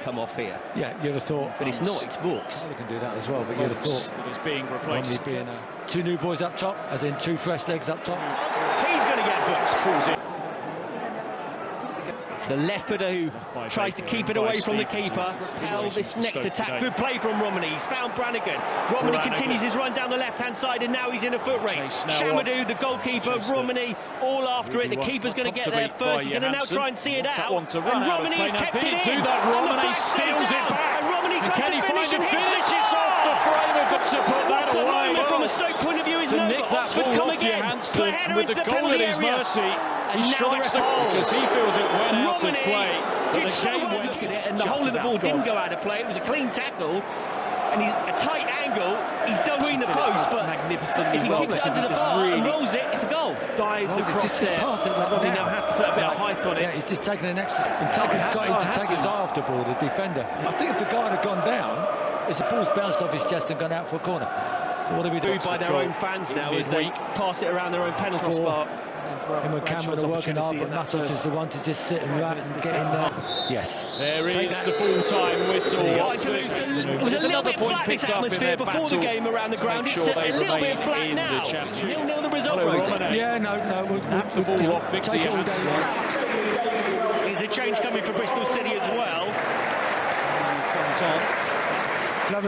come off here. Yeah, you'd have thought. But it's not, it's Vaux. They can do that as well, but you'd have thought that is being replaced. Being, two new boys up top, as in two fresh legs up top. He's going to get Vaux. It's the left footer who tries to keep it away from the keeper. Repel this next attack. Good play from Romeny. He's found Brannigan. Romeny continues his run down the left-hand side, and now he's in a foot race. Shamadou, the goalkeeper, Romeny, all after it. The keeper's going to get there first. He's going to now try and see it out. And Romeny has kept it in. Romeny steals it back. And Romeny tries can he to find finish a finish? It's off the frame of to put that away. From a Stoke point of view is no, but Oxford come again. With the goal at his mercy, he strikes the ball because he feels it went out of play. Did so well look at it, and the whole of the ball didn't go out of play. It was a clean tackle, and he's a tight angle. He's done between the post, but magnificently if he well keeps it because under he the just bar really and rolls it, it's a goal. Dives across there. He now has to put a bit of height on it. Yeah, he's just taking an extra. Got him to take his eye off the ball, the defender. I think if the guy had gone down, the ball's bounced off his chest and gone out for a corner. So what do we do? By their own fans now as they pass it around their own penalty spot. Him and Cameron are working hard, but Masuk is the one to just sit and rat and get in there. Yes. There is the full-time whistle. It was a little bit flat, this atmosphere before the game around the ground. It's a little bit flat now. 0-0 the result. Yeah, no. We'll the ball off Victor. There's a change coming for Bristol City as well. Comes on.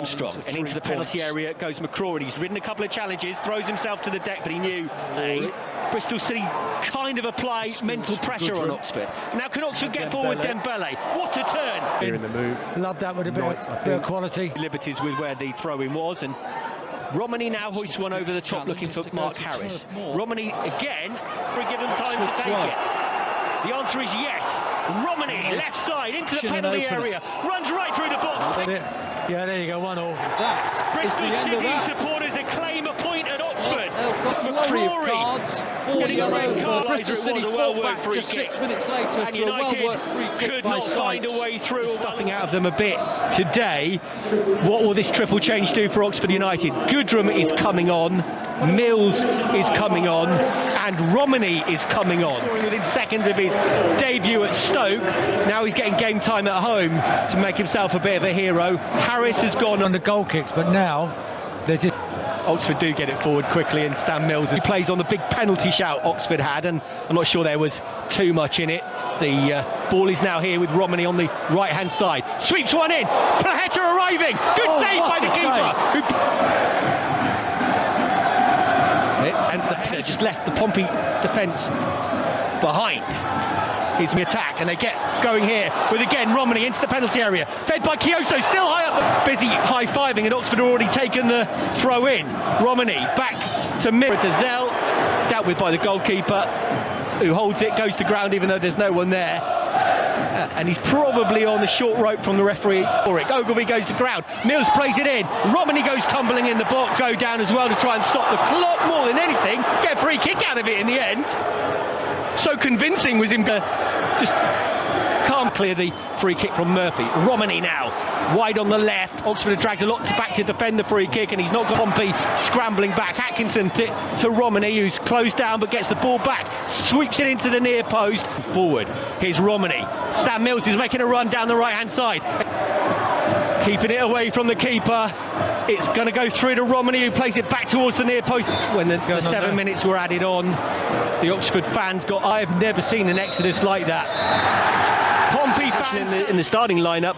Strong, and into the penalty area goes McCraw. He's ridden a couple of challenges, throws himself to the deck, but he knew Bristol City kind of apply mental pressure on Oxford. Now can Oxford get forward? Dembele, what a turn! Here in the move. Love that with a bit of quality. Liberties with where the throw-in was, and Romeny now hoists one over the top looking for Mark Harris. Romeny again, given time to take it. The answer is yes. Romeny, left side, into the penalty area, runs right through the box. Yeah, there you go, 1-1. Bristol City supporters acclaim a point at Oxford. McCrory getting a red card. Bristol City fought back just 6 minutes later and for a well-worked free kick could by not find a Sykes. way through. Stuffing out of them a bit today. What will this triple change do for Oxford United? Goodrum is coming on, Mills is coming on, and Romeny is coming on. Scoring within seconds of his debut at Stoke. Now he's getting game time at home to make himself a bit of a hero. Harris has gone on the goal kicks, but now they're just... Oxford do get it forward quickly, and Stan Mills, he plays on the big penalty shout Oxford had, and I'm not sure there was too much in it. The ball is now here with Romeny on the right-hand side. Sweeps one in, Plaheta arriving, good save by the keeper. And the player just left the Pompey defence behind. Is the attack, and they get going here with again Romeny into the penalty area, fed by Kioso, still high up, busy high-fiving, and Oxford have already taken the throw in. Romeny back to Dazelle, dealt with by the goalkeeper, who holds it, goes to ground even though there's no one there, and he's probably on the short rope from the referee for it. Ogilvie goes to ground, Mills plays it in, Romeny goes tumbling in the box, go down as well to try and stop the clock more than anything, get a free kick out of it in the end. So convincing was him to just can't clear the free kick from Murphy. Romeny now wide on the left. Oxford have dragged a lot back to defend the free kick, and he's not got Pompey scrambling back. Atkinson to Romeny, who's closed down but gets the ball back, sweeps it into the near post. Forward, here's Romeny. Stan Mills is making a run down the right hand side, keeping it away from the keeper. It's going to go through to Romeny, who plays it back towards the near post. When the 7 minutes were added on, the Oxford fans got... I have never seen an exodus like that. Pompey fans in the starting lineup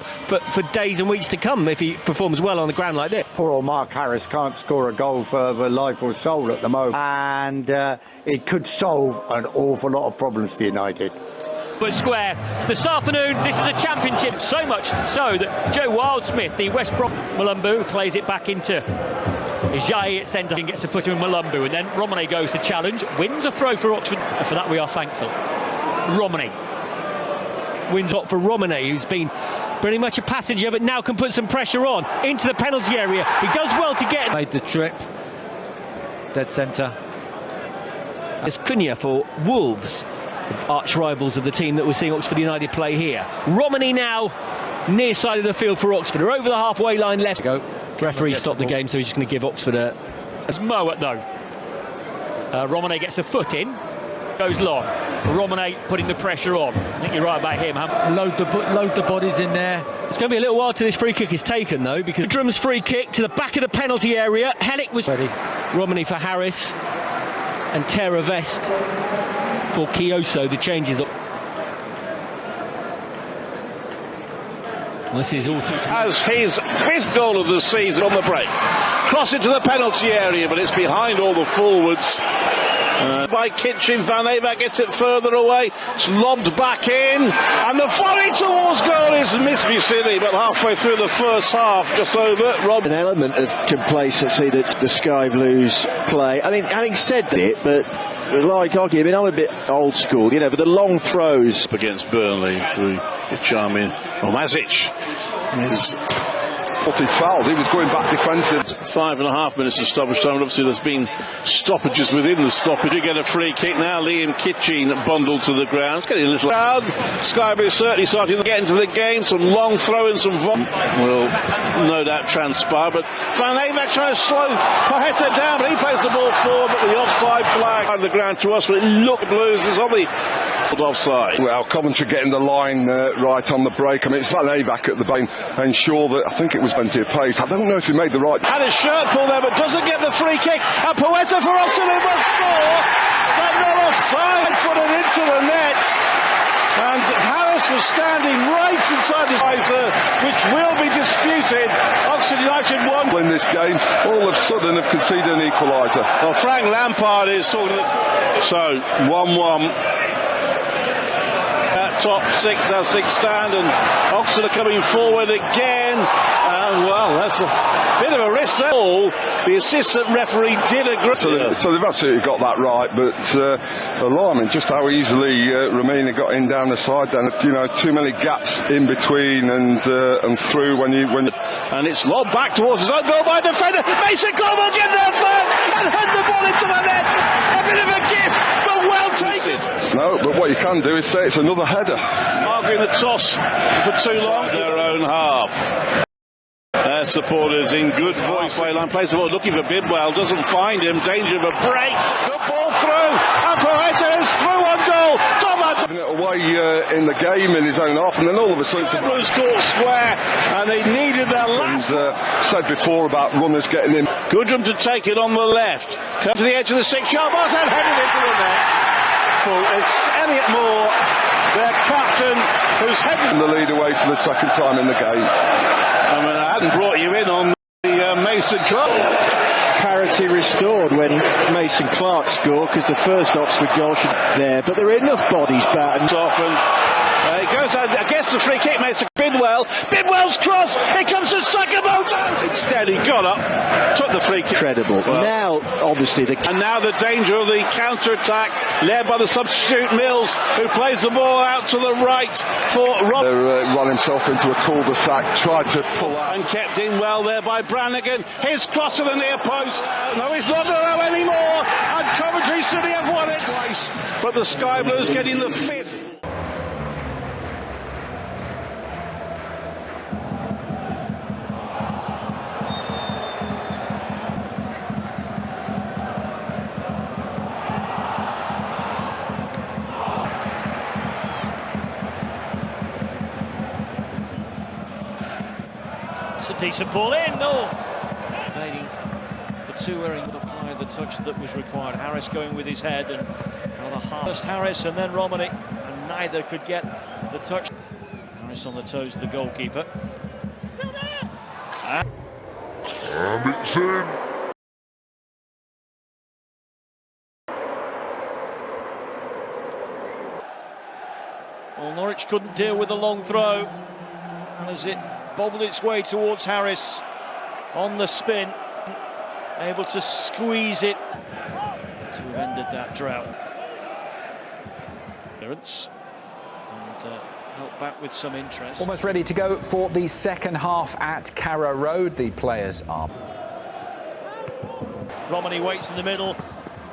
for days and weeks to come if he performs well on the ground like this. Poor old Mark Harris can't score a goal for life or soul at the moment, and it could solve an awful lot of problems for United. Square this afternoon. This is a championship, so much so that Joe Wildsmith, the West Brom Malumbu, plays it back into Jai at centre and gets the footer in Malumbu, and then Romeny goes to challenge, wins a throw for Oxford. For that we are thankful. Romeny wins up for Romeny, who's been pretty much a passenger but now can put some pressure on into the penalty area. He does well to get made the trip. Dead centre. It's Cunha for Wolves, arch rivals of the team that we're seeing Oxford United play here. Romeny now near side of the field for Oxford. Are over the halfway line left. Go. Referee stopped the game, so he's just going to give Oxford a... As Mowat though. Romeny gets a foot in, goes long. Romeny putting the pressure on. I think you're right about him. Load the bodies in there. It's going to be a little while till this free kick is taken, though, because Drum's free kick to the back of the penalty area. Hennick was ready. Romeny for Harris and Terra Vest for Kioso. The changes. This is all too. As his 5th goal of the season on the break. Cross into the penalty area, but it's behind all the forwards. By Kitchen, Van Eevack gets it further away. It's lobbed back in, and the volley towards goal is missed. City, but halfway through the first half, just over. An element of complacency that the Sky Blues play. I mean, having said that, but like Oggy, I mean, I'm a bit old school, you know, but the long throws Against Burnley through Charming. Mazic is fouled. He was going back defensive. 5.5 minutes of stoppage time. Obviously, there's been stoppages within the stoppage. You get a free kick now. Liam Kitchen bundled to the ground. It's getting a little crowd. Sky Blue certainly starting to get into the game. Some long throw-in, some will no doubt transpire. But Van Eevack trying to slow Pajeta down, but he plays the ball forward. But the offside flag on the ground to us. But it looked Blues is on the offside. Well, Coventry getting the line right on the break. I mean, it's Van Eevack at the back, ensure that I think it was plenty of pace. I don't know if he made the right. Had his shirt pulled there, but doesn't get the free kick. And Pajeta for Oxford must score. But no offside, footed into the net. And Harris was standing right inside his visor, which will be disputed. Oxford United won In this game, all of a sudden have conceded an equaliser. Well, Frank Lampard is talking to the... So, 1-1. Top 6 as things stand, and Oxford are coming forward again. Well, that's a bit of a risk there. The assistant referee did agree. So they've absolutely got that right, but alarming just how easily Romeny got in down the side. Then, you know, too many gaps in between and through when and it's lobbed back towards his own goal by a defender. Mason Cole will get there first and head the ball into the net. A bit of a gift, but well taken. No, but what you can do is say it's another header. Arguing the toss for too long. Their own half. Their supporters in good voice. Play line plays the ball looking for Bidwell, doesn't find him. Danger of a break. Good ball through. And Pajeta is through on goal. Giving it away in the game in his own half, and then all of a sudden. Blues caught square, and they needed their last. Said before about runners getting in. Goodrum to take it on the left. Come to the edge of the 6-yard box and headed into the net. It's Elliot Moore, their captain, who's headed the lead away for the second time in the game. I mean, I hadn't brought you in on the Mason Clark. parity restored when Mason Clark scored, because the first Oxford goal should there, but there are enough bodies battered. Often. He goes out against the free kick, makes a Bidwell's cross, it comes to Sakamoto. Instead he got up, took the free kick. Incredible. Well, now, obviously, and now the danger of the counter-attack, led by the substitute Mills, who plays the ball out to the right for Rob. Run himself into a cul-de-sac, tried to pull out. And kept in well there by Brannigan. His cross to the near post. No, he's not going to know anymore. And Coventry City have won it twice. But the Sky Blues getting the fifth. It's a decent ball in, no! Evading the two where he would apply the touch that was required. Harris going with his head and rather hard. First Harris and then Romeny, and neither could get the touch. Harris on the toes of the goalkeeper. And it's in. well, Norwich couldn't deal with the long throw. And as it bobbled its way towards Harris on the spin, able to squeeze it to have ended that drought. Clearance and helped back with some interest. Almost ready to go for the second half at Carrow Road. The players are. Romeny waits in the middle.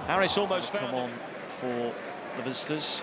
Harris almost found. Come on for the visitors.